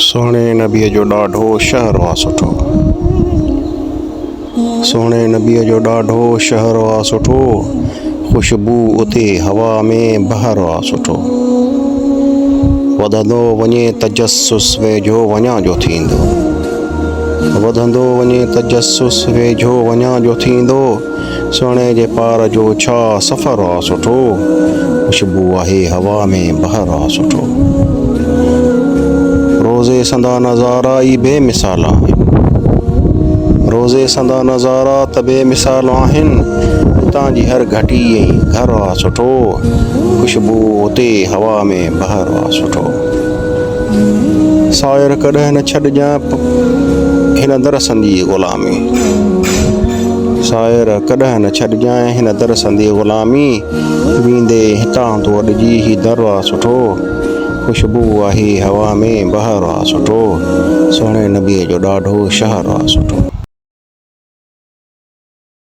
सोहणे नबीअ जो ॾाढो शहर आहे सुठो। सोहणे नबीअ जो ॾाढो शहर आहे सुठो। ख़ुशबू उते हवा में बहर आहे सुठो। वधंदो वञे तजस्सुस वेझो वञा जो थींदो। वधंदो वञे तजस्सुस वेझो वञा जो थींदो। सोहणे जे पार जो छा सफ़र आहे सुठो। ख़ुशबू आहे हवा में बहर आहे सुठो। रोज़े संदा नज़ारा ई बेमिसाल आहिनि। रोज़े संदा नज़ारा त बेमिसाल आहिनि। हितां जी हर घटी घर आहे सुठो। ख़ुशबू उते हवा में बहर आहे सुठो। सायर कॾहिं न छॾिजांइ हिन दरसंदी ग़ुलामी। सायर कॾहिं न छॾिजांइ हिन दरसंदी ग़ुलामी। वेंदे हितां तो अॾिजी ही दर आहे सुठो। ख़ुशबू आहे हवा में बहर आहे सुठो। सोहणे नबीअ जो ॾाढो शहर आहे सुठो।